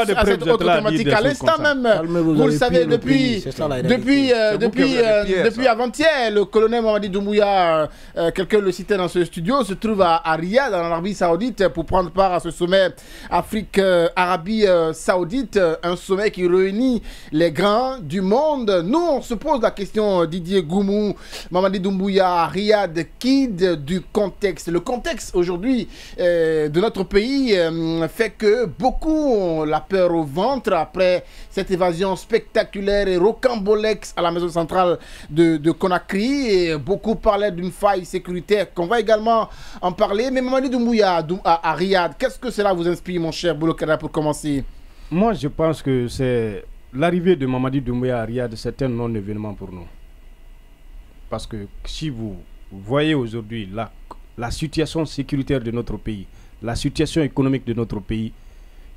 pas de preuves, automatique à l'instant même. Vous le savez, depuis avant-hier, le colonel Mamadi Doumbouya, quelqu'un le citait dans ce studio, se trouve à Riyad, en Arabie Saoudite, pour prendre part à ce sommet Afrique-Arabie Saoudite, un sommet qui réunit les grands du monde. Nous, on se pose la question, Didier Goumou, Mamadi Doumbouya, Riyad, Kid, du contexte. Le contexte aujourd'hui de notre pays fait que beaucoup ont la peur au ventre après cette évasion spectaculaire et rocambolesque à la maison centrale de Conakry. Et beaucoup parlaient d'une faille sécuritaire qu'on va également en parler. Mais Mamadi Doumbouya à Riyad, qu'est-ce que cela vous inspire, mon cher Boulokada, pour commencer? Moi, je pense que c'est l'arrivée de Mamadi Doumbouya à Riyad, c'est un non-événement pour nous. Parce que si vous voyez aujourd'hui la situation sécuritaire de notre pays, la situation économique de notre pays,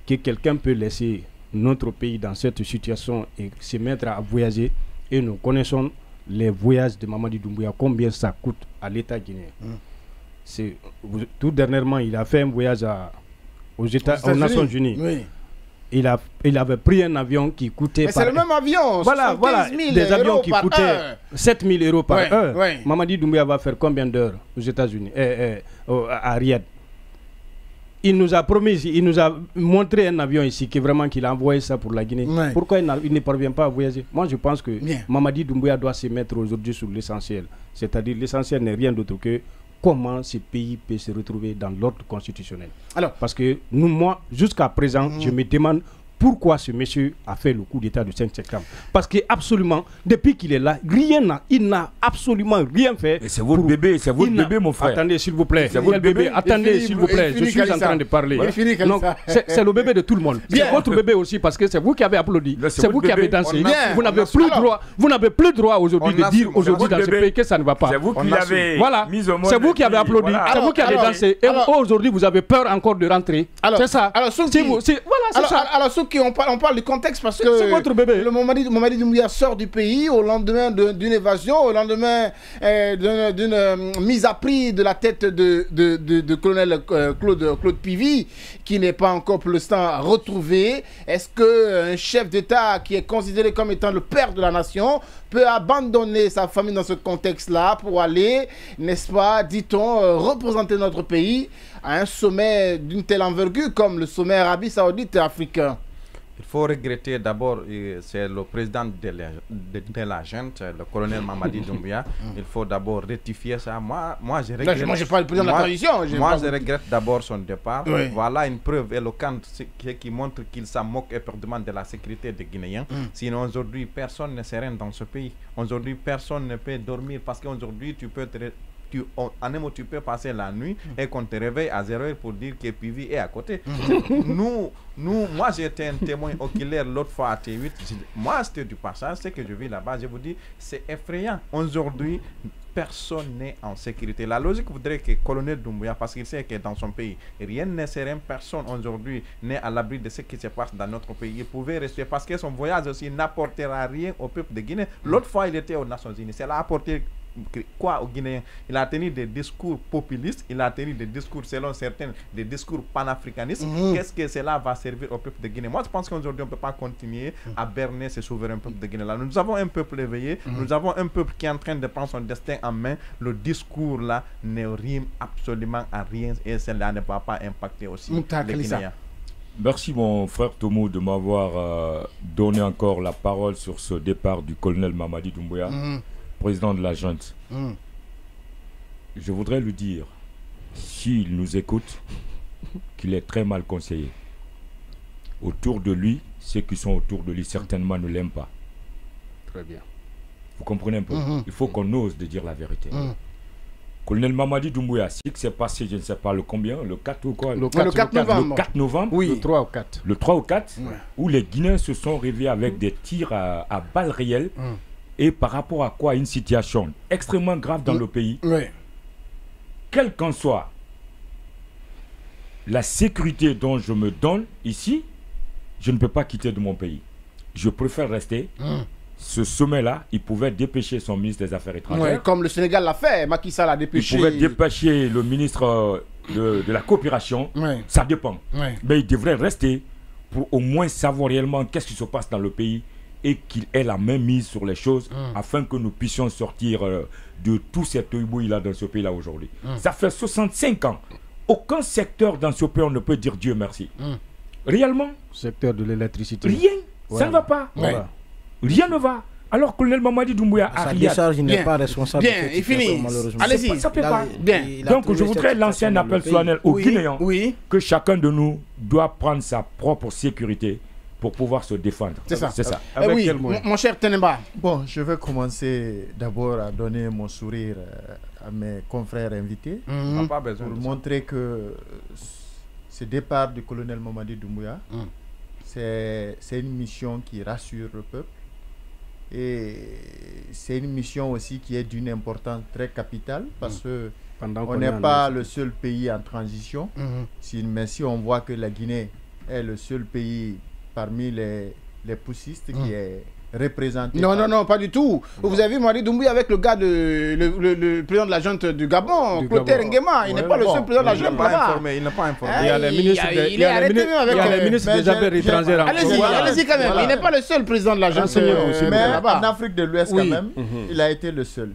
que quelqu'un peut laisser notre pays dans cette situation et se mettre à voyager, et nous connaissons les voyages de Mamadi Doumbouya, combien ça coûte à l'État guinéen. Tout dernièrement, il a fait un voyage aux Nations Unies. Oui. Il avait pris un avion qui coûtait... Mais c'est le même avion. Voilà, des avions qui coûtaient 7 000 euros par heure. Ouais. Mamadi Doumbouya va faire combien d'heures aux États-Unis, à Riyad? Il nous a promis, il nous a montré un avion ici qu'il a envoyé ça pour la Guinée. Ouais. Pourquoi il ne parvient pas à voyager? Moi, je pense que Mamadi Doumbouya doit se mettre aujourd'hui sur l'essentiel. C'est-à-dire, l'essentiel n'est rien d'autre que comment ce pays peut se retrouver dans l'ordre constitutionnel. Alors, parce que moi, jusqu'à présent, je me demande pourquoi ce monsieur a fait le coup d'État du 5 septembre. Parce que absolument, depuis qu'il est là, il n'a absolument rien fait. C'est votre bébé, mon frère. Attendez, s'il vous plaît. C'est votre bébé. Attendez, s'il vous plaît. Je suis en train de parler. C'est le bébé de tout le monde. C'est votre bébé aussi, parce que c'est vous qui avez applaudi. C'est vous qui avez dansé. Vous n'avez plus droit aujourd'hui de dire aujourd'hui dans ce pays que ça ne va pas. C'est vous qui l'avez mis au monde. C'est vous qui avez applaudi. C'est vous qui avez dansé. Et aujourd'hui, vous avez peur encore de rentrer. C'est ça. Voilà, c'est ça. On parle du contexte parce que c'est votre bébé. Le Mamadi Doumbouya sort du pays au lendemain d'une évasion, au lendemain d'une mise à prix de la tête de colonel Claude Pivy, qui n'est pas encore pour l'instant retrouvé. Est-ce qu'un chef d'État qui est considéré comme étant le père de la nation peut abandonner sa famille dans ce contexte-là pour aller, n'est-ce pas, dit-on, représenter notre pays à un sommet d'une telle envergure comme le sommet Arabie Saoudite africain? Il faut regretter d'abord, c'est le président de la junte, le colonel Mamadi Doumbouya. Il faut d'abord rectifier ça. Moi, je regrette. Moi, je parle du président de la transition. Moi, je regrette d'abord son départ. Oui. Voilà une preuve éloquente qui montre qu'il s'en moque éperdument de la sécurité des Guinéens. Sinon, aujourd'hui, personne ne serein dans ce pays. Aujourd'hui, personne ne peut dormir parce qu'aujourd'hui, tu peux passer la nuit et qu'on te réveille à 0 heure pour dire que Pivy est à côté. Moi j'étais un témoin oculaire l'autre fois à T8. Moi c'était du passage, c'est que je vis là-bas, je vous dis, c'est effrayant. Aujourd'hui, personne n'est en sécurité. La logique voudrait que le colonel Doumbouya, parce qu'il sait que dans son pays, rien n'est serein, personne aujourd'hui n'est à l'abri de ce qui se passe dans notre pays. Il pouvait rester parce que son voyage aussi n'apportera rien au peuple de Guinée. L'autre fois, il était aux Nations Unies. Cela a apporté quoi aux Guinéens? Il a tenu des discours populistes, il a tenu des discours, selon certains, des discours panafricanistes. Qu'est-ce que cela va servir au peuple de Guinée? Moi, je pense qu'aujourd'hui, on ne peut pas continuer à berner ce souverain peuple de Guinée. Là, nous avons un peuple éveillé, nous avons un peuple qui est en train de prendre son destin en main. Le discours là ne rime absolument à rien et cela ne va pas impacter aussi les Guinéens. Merci mon frère Tomo de m'avoir donné encore la parole sur ce départ du colonel Mamadi Doumbouya, président de la junte. Je voudrais lui dire, s'il nous écoute, qu'il est très mal conseillé. Autour de lui, ceux qui sont autour de lui certainement ne l'aiment pas. Très bien. Vous comprenez un peu? Il faut qu'on ose de dire la vérité. Colonel Mamadi Doumbouya, ce qui s'est passé, je ne sais pas le combien, le 4 ou quoi? Le 4 novembre. Le 4 novembre. Oui, le 3 ou 4. Le 3 ou 4, où les Guinéens se sont réveillés avec des tirs à balles réelles. Et par rapport à quoi? Une situation extrêmement grave dans le pays. Quelle qu'en soit la sécurité dont je me donne ici, je ne peux pas quitter de mon pays. Je préfère rester. Ce sommet-là, il pouvait dépêcher son ministre des Affaires étrangères. Comme le Sénégal l'a fait, Macky Sall a dépêché. Il pouvait dépêcher le ministre de la coopération. Ça dépend. Mais il devrait rester pour au moins savoir réellement qu'est-ce qui se passe dans le pays et qu'il ait la main mise sur les choses afin que nous puissions sortir de tout cet œil-bouillie-là dans ce pays-là aujourd'hui. Ça fait 65 ans. Aucun secteur dans ce pays, on ne peut dire Dieu merci. Réellement. Secteur de l'électricité. Rien. Ça ne va pas. Voilà. Rien ne va. Alors que colonel Mamadi Doumbouya a sa décharge n'est pas responsable. Bien, il finit. Allez-y. Ça peut pas. Bien. Donc je voudrais lancer un appel solennel aux Guinéens que chacun de nous doit prendre sa propre sécurité pour pouvoir se défendre. C'est ça. C'est ça. Oui, mon cher Tenemba. Bon, je vais commencer d'abord à donner mon sourire à mes confrères invités Pas besoin pour de montrer que ce départ du colonel Mamadi Doumbouya, c'est une mission qui rassure le peuple. Et c'est une mission aussi qui est d'une importance très capitale parce que on n'est pas le seul pays en transition. Mais si on voit que la Guinée est le seul pays parmi les poussistes qui est représenté. Non, pas du tout. Vous avez vu Mamadi Doumbouya avec le gars, le président de la junte du Gabon, Clotaire Nguema. Il n'est pas le seul président de la junte là-bas. Il n'est pas informé. Il y a les ministres des Affaires étrangères. Allez-y quand même. Il n'est pas le seul président de la junte. Mais en Afrique de l'Ouest quand même, il a été le seul.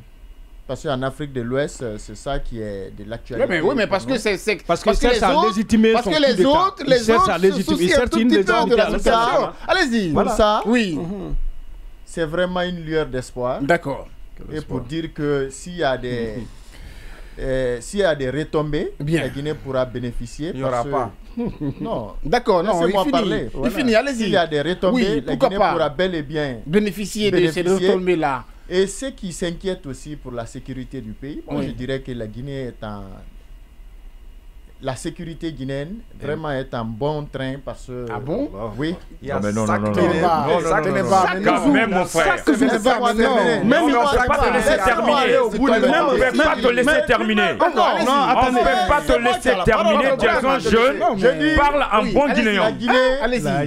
Parce qu'en Afrique de l'Ouest, c'est ça qui est de l'actualité. Oui, mais parce que c'est parce que les autres, se soucient un tout petit peu de la situation. Allez-y. Pour ça, oui. C'est vraiment une lueur d'espoir. D'accord. Et pour dire que s'il y a des retombées, la Guinée pourra bénéficier. Il n'y aura pas. Non. D'accord, non, il finit, allez-y. S'il y a des retombées, la Guinée pourra bel et bien bénéficier de ces retombées-là. Et ceux qui s'inquiètent aussi pour la sécurité du pays, moi je dirais que la Guinée est en... La sécurité guinéenne vraiment est en bon train parce que... Ah bon? Oui. Il y a non, ça mon frère. Même on ne peut pas te laisser terminer. On ne peut pas te laisser terminer. On ne peut pas te laisser terminer. Tu es un jeune, parle en bon guinéen.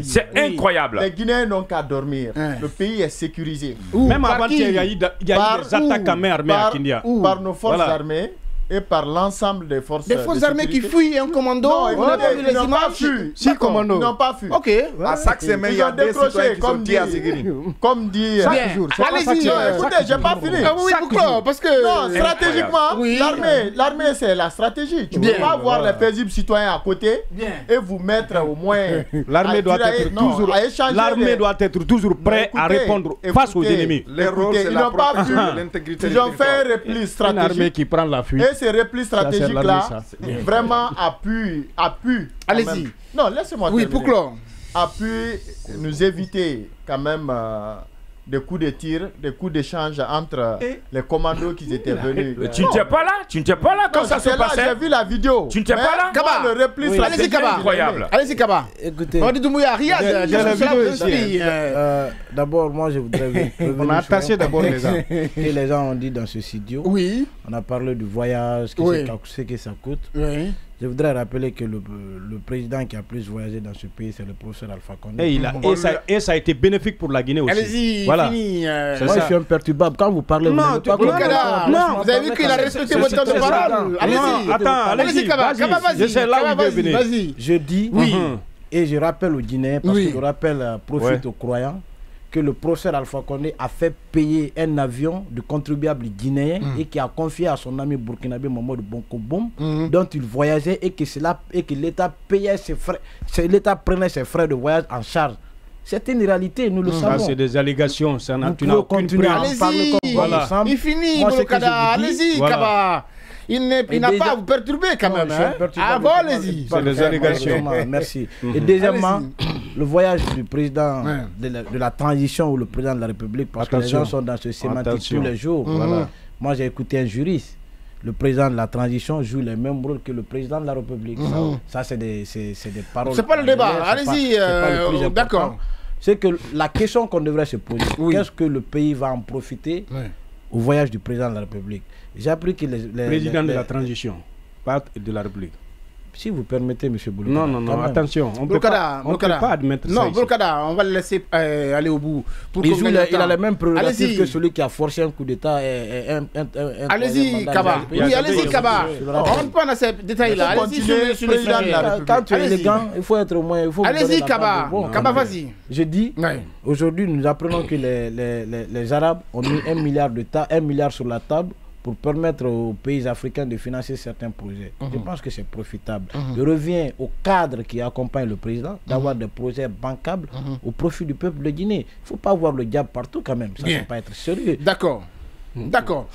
C'est incroyable. Les Guinéens n'ont qu'à dormir. Le pays est sécurisé. Même avant, il y a eu des attaques à main armée à Kindia. Par nos forces armées. Et par l'ensemble des forces armées qui fuient un commando. Non, ils n'ont pas fui. Si, commando. Ils n'ont pas fui. Ok. À chaque semaine, il y a des citoyens qui sont tirés à Sigiri. Comme dit... Allez-y. Écoutez, je n'ai pas fini. Oui, pourquoi? Parce que... Non, stratégiquement, l'armée, c'est la stratégie. Tu ne peux pas avoir les paisibles citoyens à côté et vous mettre au moins... L'armée doit être toujours prête à répondre face aux ennemis. Les rôles, c'est la protection de l'intégrité du territoire. Ils ont fait un repli stratégique. Une armée qui prend la fuite. Et ces replis stratégiques-là, vraiment a pu allez-y. Non, laissez-moi terminer. Oui, pour clore. A pu nous éviter quand même des coups de tir, des coups d'échange entre les commandos qui étaient venus. Tu n'étais pas là quand ça se passait. J'ai vu la vidéo. Tu n'étais pas là. Kaba, le repli allez-y Kaba. Incroyable. Allez-y Kaba. Écoutez, Mamadi Doumbouya, Riyad, d'abord, moi je voudrais... On a attaché d'abord les gens. Et les gens ont dit dans ce studio. Oui. On a parlé du voyage, ce que ça coûte. Oui. Je voudrais rappeler que le président qui a plus voyagé dans ce pays, c'est le professeur Alpha Condé. Et ça a été bénéfique pour la Guinée aussi. Allez-y, voilà. Fini. Moi, je suis imperturbable. Quand vous parlez, vous n'avez pas vous avez vu qu'il a respecté votre temps de parole. Allez-y. Attends, allez-y, vas-y. C'est là où il veut venir. Je dis, et je rappelle aux Guinéens, parce que le rappel profite aux croyants, que le professeur Alpha Condé a fait payer un avion de contribuable guinéen et qui a confié à son ami burkinabé Mamadou Bonkoboum, dont il voyageait et que l'État payait ses frais, l'État prenait ses frais de voyage en charge. C'est une réalité, nous le savons. C'est des allégations, ça n'a aucune preuve. Allez-y, il finit, allez-y, Kaba. Il n'a pas à vous perturber quand même. Ah bon, allez-y. C'est des allégations. Merci. Et deuxièmement, le voyage du président de la transition ou le président de la République, parce que les gens sont dans ce sémantique tous les jours. Moi, j'ai écouté un juriste. Le président de la transition joue le même rôle que le président de la République. Ça, c'est des paroles. C'est pas le débat. Allez-y. D'accord. C'est que la question qu'on devrait se poser, qu'est-ce que le pays va en profiter au voyage du président de la République? J'ai appris que président de la transition, pas de la République. Si vous permettez, M. Bouloukada. Non, non, non, attention. On ne peut pas admettre ça. Non, Bouloukada, on va le laisser aller au bout. Il a les mêmes prérogatives que celui qui a forcé un coup d'État. Allez-y, Kaba. Oui, allez-y, Kaba. On ne rentre pas dans ces détails-là. Allez-y sur le sujet. Quand tu es élégant, il faut être au moins. Allez-y, Kaba. Kaba, vas-y. Je dis, aujourd'hui, nous apprenons que les Arabes ont mis 1 milliard sur la table pour permettre aux pays africains de financer certains projets. Je pense que c'est profitable. Je reviens au cadre qui accompagne le président, d'avoir des projets bancables au profit du peuple de Guinée. Il ne faut pas voir le diable partout quand même. Ça ne peut pas être sérieux. D'accord. D'accord.